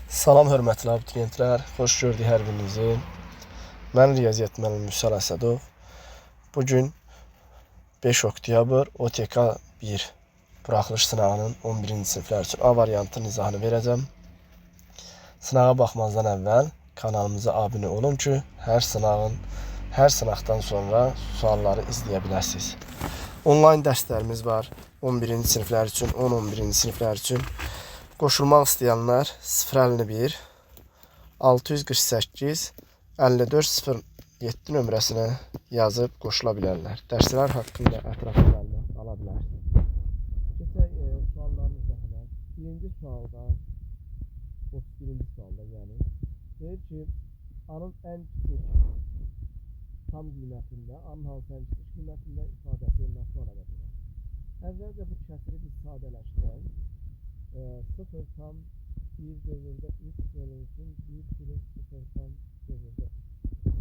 Salam hörmətli abituriyentlər, xoş gördük hər birinizi. Mən riyaziyyat müəllimi Vüsal Əsədov. Bugün 5 oktyabr OTK 1 buraxılış sınağının 11-ci siniflər üçün A variantının izahını verəcəm. Sınağa baxmazdan əvvəl kanalımıza abunə olun ki, hər sınaqdan sonra sualları izləyə biləsiniz. Onlayn dərslərimiz var 11-ci siniflər üçün, 10-11-ci siniflər üçün. Qoşulmaq istəyənlər 051 648 5407 nömrəsinə yazıb qoşula bilərlər. Dərslər haqqında ətraflı məlumat ala bilərsiniz. Keçək sualların izahına. Birinci sualda, 31-ci sualda deyir ki, A'nın ən kiçik tam qiymətində, A'nın hansı ən kiçik qiymətində ifadəsi nasıl olacaq? Əvvəlcə bu kəsiri biz sadələşdirək. 0 tam 1 dövrdə 3 bölünsün 1 plus 0 tam dövrdə 3.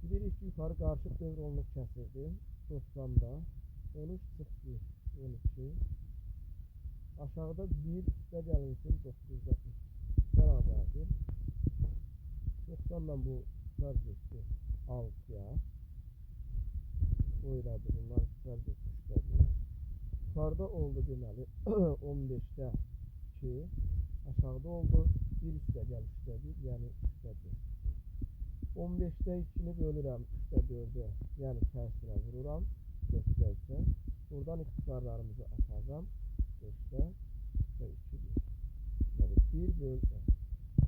Bilirik ki, yuxarı qarışıq dövr olunub kəsirdir. 90'da 13 çıx 1 12. Aşağıda 1 üstə gəlinsin 9'da 3 bərabərdir. 90'dan bu çıxar getdi 6'ya. Oyladı bunlar çıxar getdi 3'dədir. Yukarıda oldu deməli 15'də 2, aşağıda oldu 1 üstə gəl 3'dədir, yəni 3'dədir. 15'də 2'ni bölürəm 3'də 4'ə, yəni tərsinə vururam 4'də isə. Buradan ixtisarlarımızı atacam 5'də və 2'dir. Yəni 1 böl 5.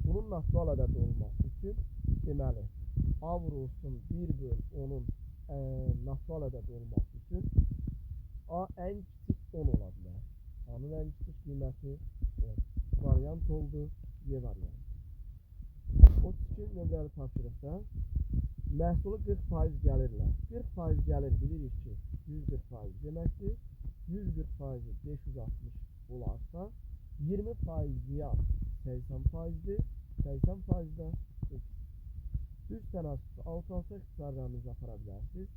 Bunun natural ədəd olması üçün deməli A vurulsun 1 böl 10'un natural ədəd olması üçün A ən kiçik 10 ola bilər. A'nın ən kiçik qiyməti variant oldu, Y variantı. 32 nömrəli tapşırıqda məhsulu 40% gəlirlə. 40% gəlir bilirik ki, 140% deməkdir. 140%-i 560 olarsa, 20% ziyan 80%-dir. 80%-də düz tənasübdə 6-6 ixtisarlarınızı apara bilərsiniz.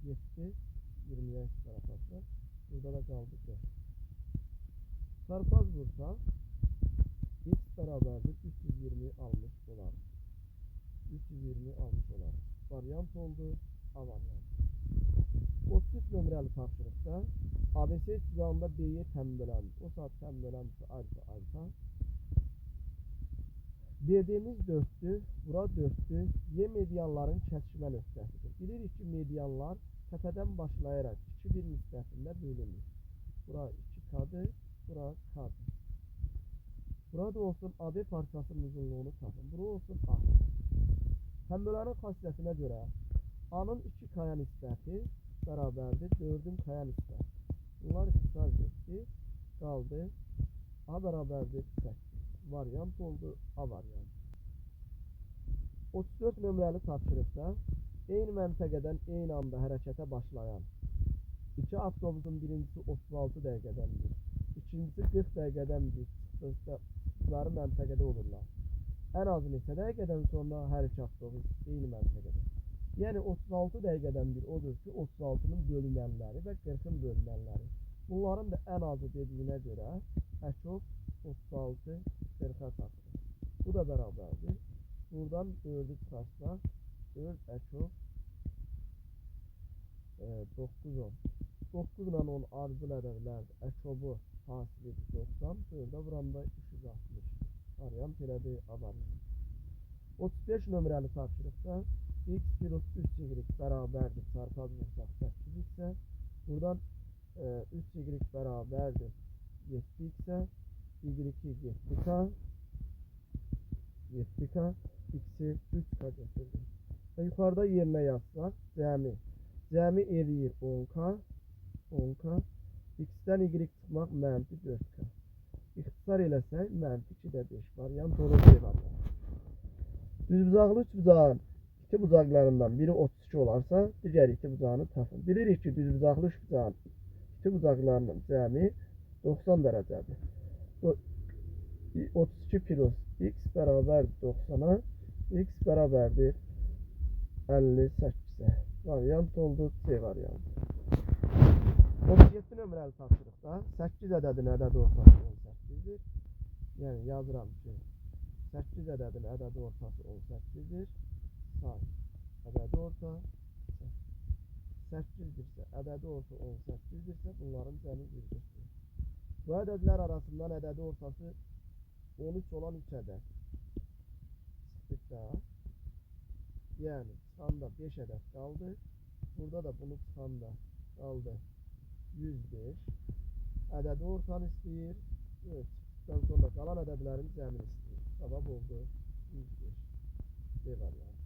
7, 20'ye ixtisar atarsa, burada da qaldı 4. Çarpaz vursa, x bərabərdir 320 almış olar. 320 almış olar. Variant oldu, A variantı. 33 nömrəli tapşırıqda ABC istiqamında B'ye təmbələndir. O saat təmbələndirsə alfa. Dediğimiz 4'tür, bura 4'tür. Y medianların kəsişmə nöqtəsidir. Bilirik ki, medianlar təpədən başlayaraq 2-1 nisbətində bölünür. Bura 2K'dır, bura K'dır. Burada olsun AB parçasının uzunluğunu tapın. Bura olsun A. Təmbələrin xasiyyətinə görə A'nın 2K'ya nisbəti bərabərdir 4'ün K'ya nisbəti. Bunlar ixtisar getdi, qaldı A bərabərdir 8. Variant oldu, A variantı. 34 nömrəli tapşırıqda eyni məntəqədən eyni anda hərəkətə başlayan iki avtobusun birincisi 36 dəqiqədəndir, ikincisi 40 dəqiqədəndir çıxdıqları məntəqədə olurlar. Ən az neçə dəqiqədən sonra hər iki avtobus eyni məntəqədə. Yəni 36 dəqiqədən bir odur ki, 36'nın bölünənləri və 40'ın bölünənləri. Bunların da ən azı dediyinə görə əkov 36 40'a satılır. Bu da bərabərdir. Buradan 4'ü çıxarsaq 4 əkov 9 10. 9 ilə 10 arzul ədədlərdir. Əkovu hasilidir 90. 4'ə vuranda 360. Variant elədir, A variant. 35 nömrəli tapşırıqda x plus 3y bərabərdir. Çarpaz vursaq 8 isə. Buradan 3y bərabərdir 7 isə. Y2 7K. 7K. X'i 3K götürdüm. Və yuxarıda yerinə yazsaq, cəmi eləyir 10K. 10K. X'dən Y çıxmaq mənfi 4K. İxtisar eləsək, mənfi 2'də 5. Variant olur, C variantı. Düzbucaqlı üç bucağın iki bucaqlarından biri 32 olarsa, digər iki bucağını tapın. Bilirik ki, düzbucaqlı üç bucağın iki bucaqlarının cəmi 90 dərəcədir. 32 plus x bərabərdir 90'a, x bərabərdir 58'e. Variant oldu, C variantı. 37 nömrəli tapşırıqda 8 ədədin ədəd ortası 18'dir. Yəni yazıram ki, 8 ədədin ədədi ortası 18-dir. Say. Ədədi orta 8-dirsə, ədədi orta 18-dirsə, bunların cəmi 1-dir. Bu ədədlər arasından ədədi ortası 13 olan 3 ədəd çıxdıqda, yəni çıxanda 5 ədəd qaldı. Burada da bunu çıxanda qaldı 105. Ədədi ortanı istəyir. Çıxdıqdan sonra qalan ədədlərin cəmini istəyir. Cavab oldu 105. D variantı.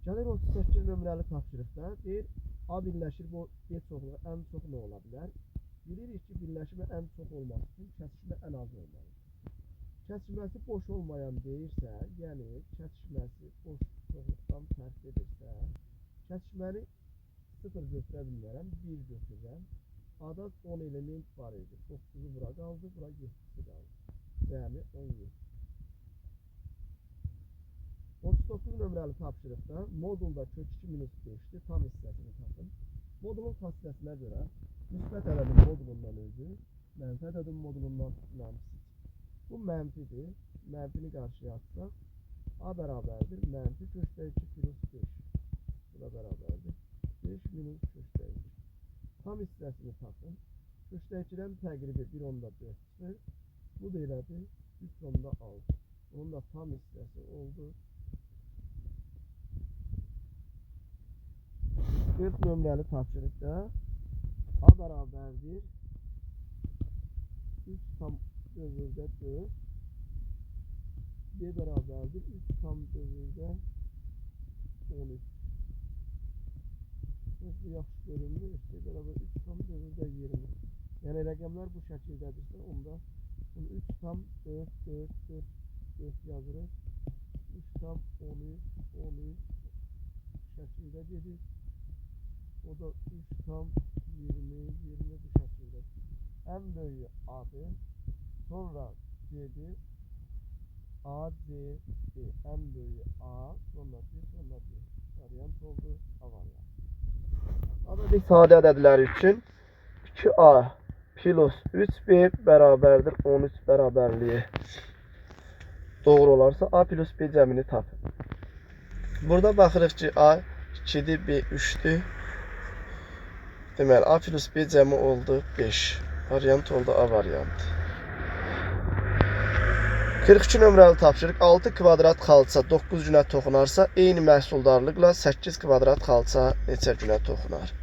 Gəlir 38 nömrəli tapşırıqda deyir, A birləşir bu B çoxluğu ən çox nə ola bilər? Bilirik ki, birləşmə ən çox olması üçün kəsişmə ən az olmalıdır. Kəsişməsi boş olmayan deyirsə, yəni kəsişməsi boş çoxluqdan fərqlidirsə, kəsişməni 0 götürə bilmərəm, 1 götürürəm. A-da 10 element var idi. 9'u bura qaldı, bura 7'si qaldı. Cəmi 17. 39 nömrəli tapşırıqda modulda kök 2 minus 5'dir. Tam hissəsini tapın. Modulun fasilləsinə görə müsbət ədədin modulundan özü, mənfi ədədin modulundan mənfisi. Bu mənfidir. Mənfini qarşıya atsaq, A bərabərdir. Mənfi kökdə 2 plus 5. Bu da bərabərdir. 5 minus kökdə 2. Tam hissəsini tapın. Kökdə 2'dən təqribi 1/4'dür. Bu da elədir 3/6. Bunun da tam hissəsi oldu 40 nömrəli tapşırıqda A bərabərdir 3/4, B bərabərdir 3/13. Bu yaxşı görünmür. B bərabər 3/20. Yəni rəqəmlər bu şəkildədirsə, onda bunu 3/4 yazırıq. 3/13 şəkildə gedir. O da 3/20 bu şəkildə. Ən böyüyü A-dır. Sonra C-dir. A, C, D. Ən böyüyü A, sonra C, sonra D. Variant oldu. A variant. Adadik sadə ədədləri üçün 2A plus 3B bərabərdir 13 bərabərliyi. Doğru olarsa A plus B cəmini tapın. Burada baxırıq ki, A 2'dir, B 3'dür. Deməli, A plus B cəmi oldu 5. Variant oldu A variantı. 42 nömrəli tapşırıq 6 kvadrat xalça 9 günə toxunarsa, eyni məhsuldarlıqla 8 kvadrat xalça neçə günə toxunar?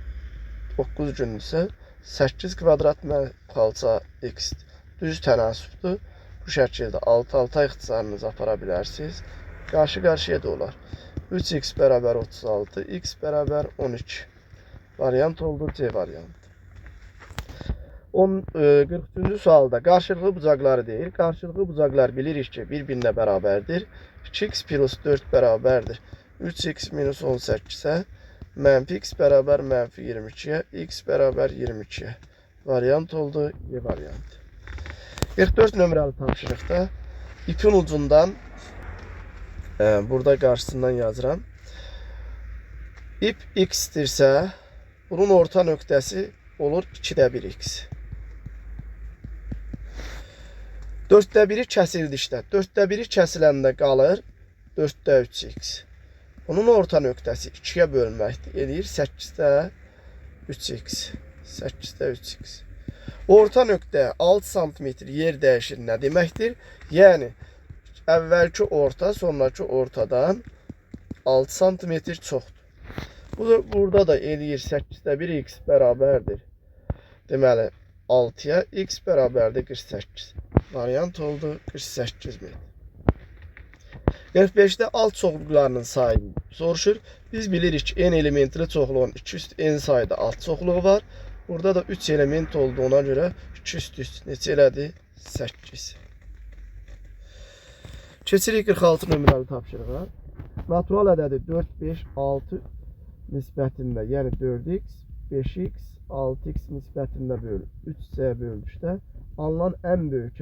9 gün isə 8 kvadrat xalça x düz tənasübdür. Bu şəkildə 6-6 ixtisarınızı apara bilərsiniz. Qarşı-qarşıya da olar. 3x bərabər 36, x bərabər 12. Variant oldu C variantı. 43-cü sualda qarşılıqlı bucaqları deyir. Qarşılıqlı bucaqlar bilirik ki, bir-birinə bərabərdir. 2x plus 4 bərabərdir. 3x minus 18-ə, mənfi x bərabər mənfi 22-yə, x bərabər 22-yə. Variant oldu E variantı. 44 nömrəli tapşırıqda ipin ucundan burada qarşısından yazıram. İp x-dirsə, bunun orta nöqtəsi olur 2/1x. 4/1-i kəsildikdə, 4/1-i kəsiləndə qalır 4/3x. Bunun orta nöqtəsi 2-yə bölməkdir. Eləyir 8/3x. 8/3x. Orta nöqtəyə 6 sm yer dəyişir nə deməkdir? Yəni, əvvəlki orta, sonraki ortadan 6 sm çoxdur. Burada da eləyir 8/1x bərabərdir. Deməli, 6-ya x bərabərdir 48. Variant oldu 48 metr. 45'də alt çoxluqlarının sayını soruşur. Biz bilirik ki, n elementli çoxluğun 2 üst n sayda alt çoxluğu var. Burada da 3 element olduğuna görə 2 üst neçə elədi? 8. Keçirik 46 nömrəli tapşırığa. Natural ədədi 4, 5, 6 nisbətində, yəni 4x, 5x, 6x nisbətində bölünür. 3c bölünüşdə alınan ən böyük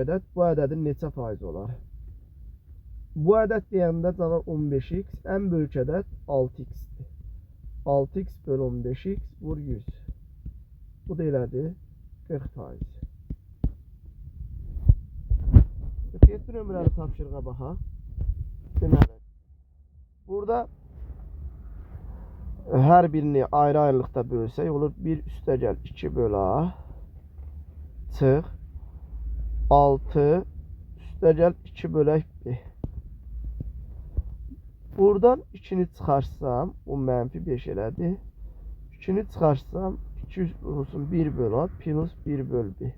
ədəd bu ədədin neçə faiz olar? Bu ədəd deyəndə cavab 15x, ən böyük ədəd 6x-dir. 6x bölü 15x vur 100. Bu da elədi 40%. 47 nömrəli tapşırığa baxaq. Deməli, burada hər birini ayrı-ayrılıqda bölsək olur 1 üstəgəl 2 bölə çıx 6 üstəgəl 2 bölək 1. Buradan 2'ni çıxarsam, o mənfi 5 elədi. 2'ni çıxarsam, 2 olsun 1 bölü plus 1 böl 1.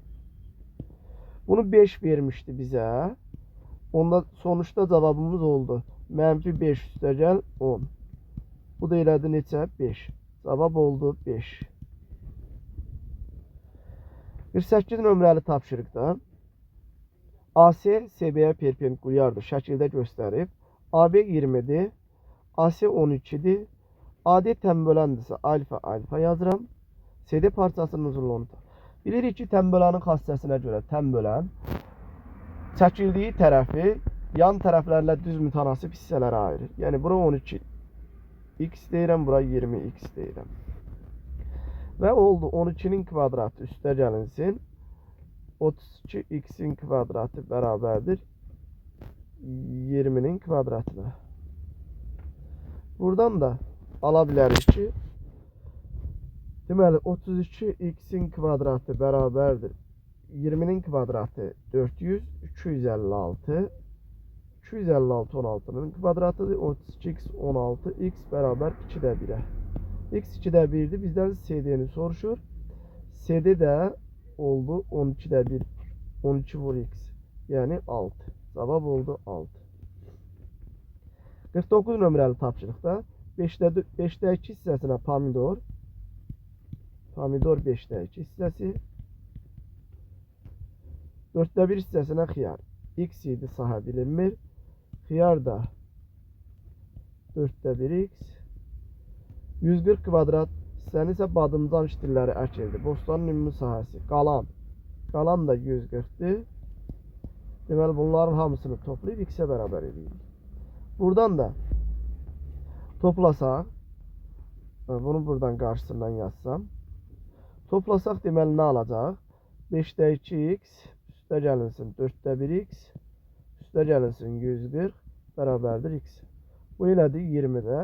Bunu 5 vermişti bizə. Onda sonuçta cavabımız oldu. Mənfi 5 üstəgəl 10. Bu da elədi neçə? 5. Cavab oldu 5. 48 nömrəli tapşırıqda AC CB-yə perpendikulyardır şəkildə göstərib. AB 20'dir. AC 12'dir. AD tənböləndirsə alfa alfa yazıram. CD parçasının uzunluğunu. Bilirik ki, tənbölənin xassəsinə görə tənbölən çəkildiyi tərəfi yan tərəflərlə düz mütənasib hissələrə ayırır. Yəni bura 12x deyirəm, bura 20x deyirəm. Və oldu 12'nin kvadratı üstə gəlinsin. 32x'in kvadratı bərabərdir 20'nin kvadratına. Buradan da ala bilərik ki, deməli 32x'in kvadratı bərabərdir 20'nin kvadratı 400, 256. 256 16'nın kvadratıdır. 32x 16x bərabər 2'də 1'ə. X 2'də 1'dir. Bizdən CD'ni soruşur. CD də oldu 12'də 1. 12 vur x. Yəni 6. Cavab oldu 6. 49 nömrəli tapşırıqda 5'də 2 hissəsinə pomidor. Pomidor 5'də 2 hissəsi. 4'də 1 hissəsinə xiyar. X idi, sahə bilinmir. Xiyar da 4'də 1x. 140 kvadrat hissəni isə badımcan ştilləri əkildi. Bostanın ümumi sahəsi. Qalan da 140'dır. Deməli bunların hamısını toplayıb x-ə bərabər edirik. Buradan da toplasaq, bunu buradan qarşısından yazsam, toplasaq deməli nə alacaq? 5'də 2x üstə gəlinsin 4'də 1x üstə gəlinsin 140 bərabərdir x. Bu elədi 20'də.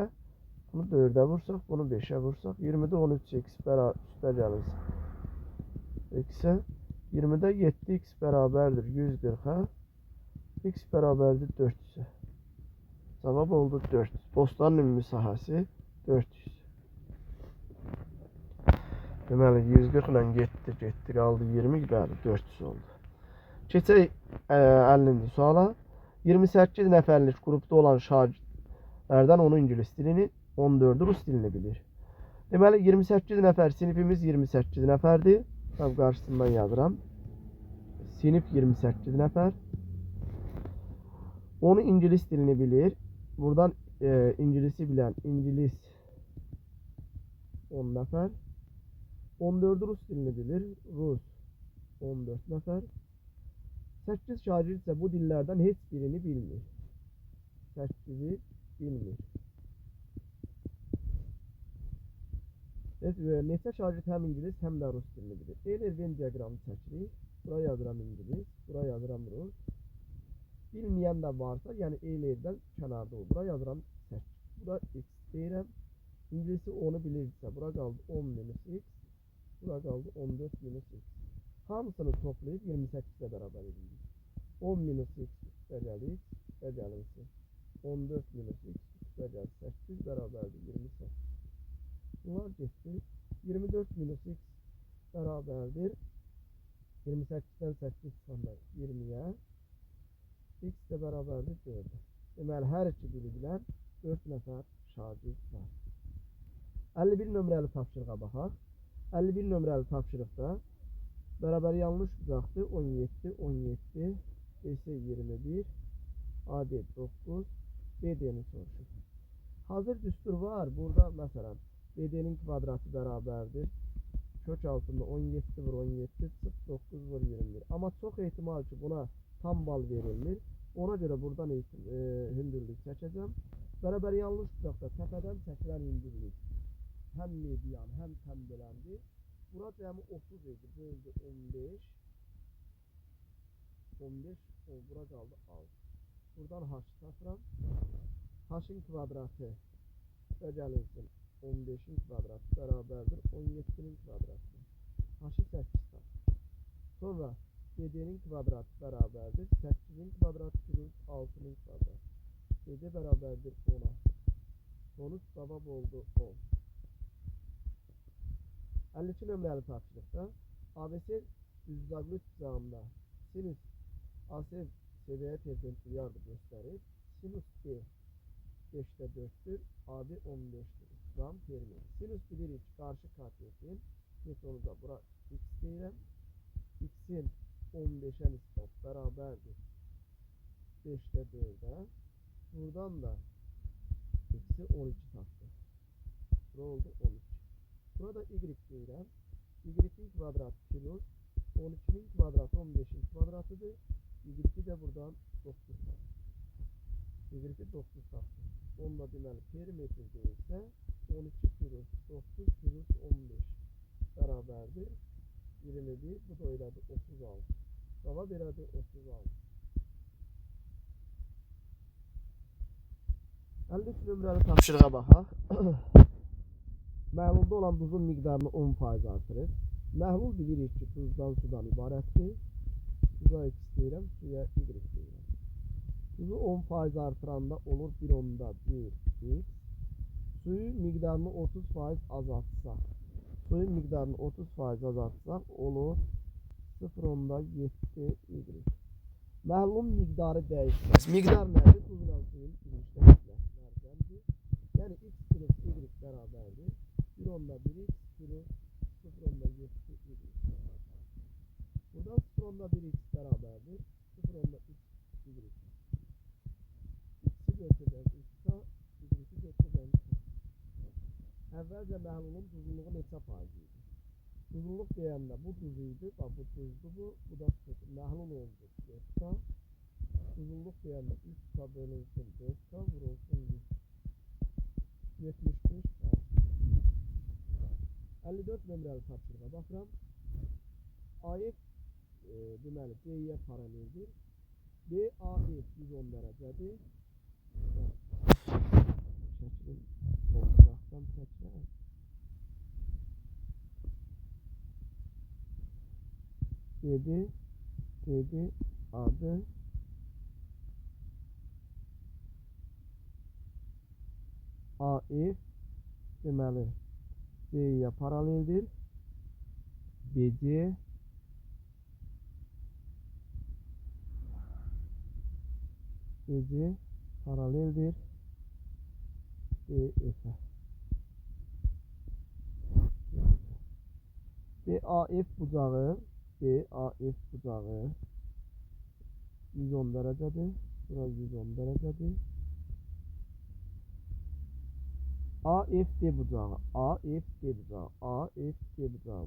Bunu 4'ə vursaq, bunu 5'ə vursaq, 20'də 13x üstə gəlinsin x-ə. 20'də 7x bərabərdir 140'a. X bərabərdir 400'ə. Cavab oldu 400. Bostanın ümumi sahəsi 400. Deməli 140 ilə getdi, qaldı 20, bəli 400 oldu. Keçək 50-ci suala. 28 nəfərlik qrupda olan şagirdlərdən 10 ingilis dilini, 14'ü rus dilini bilir. Deməli 28 nəfər, sinifimiz 28 nəfərdir. Tam qarşısından yazıram. Sinif 28 nəfər. 10'u ingilis dilini bilir. Buradan ingilisi bilən ingilis 10 nəfər. 14'ü rus dilini bilir. Rus 14 nəfər. 8 şagird ise bu dillerden heç birini bilmir. 8'i bilmir. Neçə şagird həm ingilis, həm də rus dilini bilir. Eyler Venn diaqramını çəkirik. Buraya yazıram ingilis, buraya yazıram rus. Bilməyən də varsa, yəni eylerdən kənarda olur. Buraya yazıram 8. Bura x deyirəm. İngilisi 10'u bilirsə, bura qaldı 10 minus x. Bura qaldı 14 minus x. Hamısını toplayıb 28'də bərabər edirik. 10 minus x üstə gəlir, üstə gəlinsin. 14 minus x üstə gəlir 8 bərabərdir 28. Bunlar getdi. 24 minus x bərabərdir 28'dən 8 çıxanda 20'yə. X də bərabərdir 4'ə. Deməli, hər iki dili bilən 4 nəfər şagird var. 51 nömrəli tapşırığa baxaq. 51 nömrəli tapşırıqda bərabər yanlış bucaqdır. 17, 17, BC 21, AD 9, BD'ni soruşur. Hazır düstur var. Burada məsələn BD'nin kvadratı bərabərdir. Kök altında 17 vur 17, çıx 9 vur 21. Amma çox ehtimal ki buna tam bal verilmir. Ona görə buradan hündürlük çəkəcəm. Bərabər yanlış bucaqda təpədən çəkilən hündürlük həm median, həm tənböləndir. Bura cəmi 30 idi, böldü 15. 15, o bura qaldı 6. Buradan h tapıram. H-ın kvadratı və gəlinsin 15'in kvadratı bərabərdir 17'nin kvadratı. H-ı 8 tap. Sonra 7'nin kvadratı bərabərdir 8'in kvadratı plus 6'nın kvadratı. 7 bərabərdir 10'a. Sonuç cavab oldu 10. 52 nömrəli tapşırıqda ABC düzlaqlı cəmdə sinüs AC CB-yə perpendikulярdır göstərir. Sinüs B 5'te 4'tür. AB 15'tir. Gram perimetr. Sinüs bilirik qarşı katetin. Onu da bura x deyirəm. X'in 15'e nisbət bərabərdir 5'te 4'e. Buradan da x'i 12 tapdı. Bura oldu 12. Burada y deyirəm. Y'in kvadratı plus 12'nin kvadratı 15'in kvadratıdır. Y'yi de buradan 9 tapdı. Y'yi 9 tapdı. Onunla deməli perimetr deyilsə 12 plus 9 plus 15 bərabərdir 21. Bu da elədi 36. Cavab elədi 36. 53 nömrəli tapşırığa baxaq. Məhlulda olan duzun miqdarını 10% artırır. Məhlul bilirik ki, duzdan sudan ibarətdir. Duza x deyirəm, suya y deyirəm. Tuzu 10% artıranda olur 1/1 x. Suyun miqdarını 30% azaltsaq. Suyun miqdarını 30% azaltsaq olur 0/7 y. Məhlulun miqdarı dəyişməz. Miqdar nədir? Tuzla suyun birləşməsidir. Yəni x plus y bərabərdir 1/1 x plus 0/7 y. Buradan 0/1 x bərabərdir 0/3 y. X'i götürək x'a, y-i götürək x'a. Əvvəlcə məhlulun duzluluğu neçə faiz idi? Duzluluq deyəndə bu duz idi, bax bu duzdur bu, bu da sudur. Məhlul oldu 4K. Duzluluq deyəndə 3K bölünsün 4K vurulsun 100. 75 faiz. 54 nömrəli tapşırığa baxıram. AF deməli B-yə paraleldir. BAF 110 dərəcədir. Şəklin uzaqdan çəkirəm. dedi adı AF deməli C-yə paraleldir. BC paraleldir DF'e. BAF bucağı 110 dərəcədir. Burası 110 dərəcədir. AFD bucağı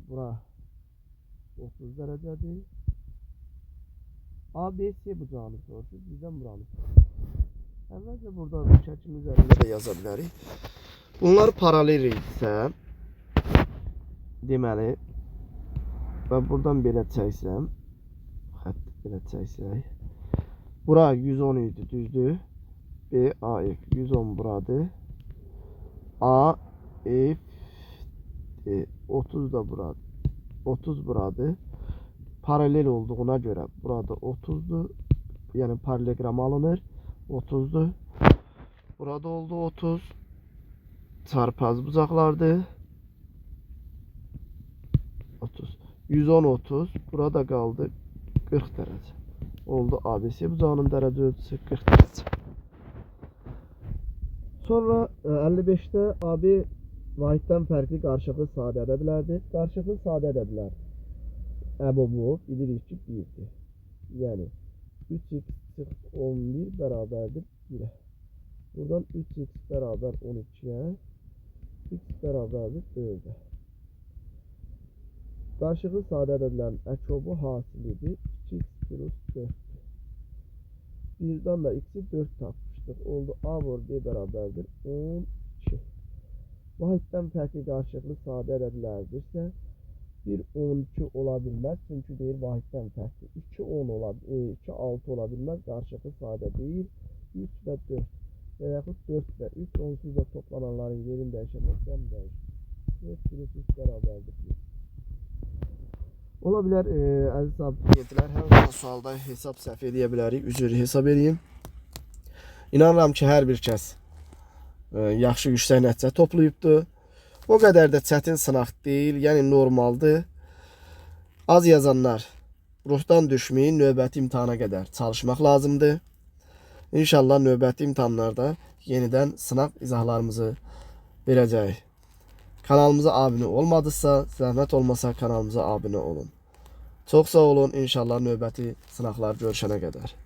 bura 30 dərəcədir. ABC bucağını soruşur. Bizdən buranı soruşur. Əvvəlcə burada bu şəklin üzərində də yaza bilərik. Bunlar paralel idisə deməli və buradan belə çəksəm, xətt belə çəksək. Bura 110 idi, düzdür? BAF 110 buradır. AF 30 da buradır. 30 buradır. Paralel olduğuna göre burada 30'dur. Yani paralelogram alınır. 30'dur. Burada oldu 30. Çarpaz bucaqlardır. 30. 110 30. Burada kaldı 40 derece. Oldu ABC bucağının derece ölçüsü 40 derece. Sonra 55'te AB vahiddən fərqli qarşılıqlı sadə ədədlərdir. Qarşılıqlı sadə ədədlər əbubu bilirik ki 1'dir. Yəni 3x çıx 11 bərabərdir 1'ə. Buradan 3x bərabər 12'yə, x bərabərdir 4'ə. Qarşılıqlı sadə ədədlərin əkobu hasilidir 2x plus 4'dür. Birdən də x'i 4 tapmışdıq. Oldu A vur B bərabərdir 12. Vahiddən fərqli qarşılıqlı sadə ədədlərdirsə Bir 12 ola bilməz. Çünki deyir vahiddən fərqli. 2 10 ola 2 6 ola bilməz. Qarşılıqlı sadə deyil. 3 və 4 və yaxud 4 və 3 onsuz da toplananların yerini dəyişəməzsən dəyişir. 4 3 bərabərdir. Ola bilər əziz abituriyentlər, hər hansı sualda hesab səhv edə bilərik. Üzr hesab edeyim. İnanıram ki, hər bir kəs yaxşı yüksək nəticə toplayıbdır. O qədər də çətin sınaq deyil, yəni normaldır. Az yazanlar ruhdan düşməyin, növbəti imtahana qədər çalışmaq lazımdır. İnşallah növbəti imtahanlarda yenidən sınaq izahlarımızı verəcəyik. Kanalımıza abunə olmadısa, zəhmət olmasa kanalımıza abunə olun. Çox sağ olun, inşallah növbəti sınaqlar görüşənə qədər.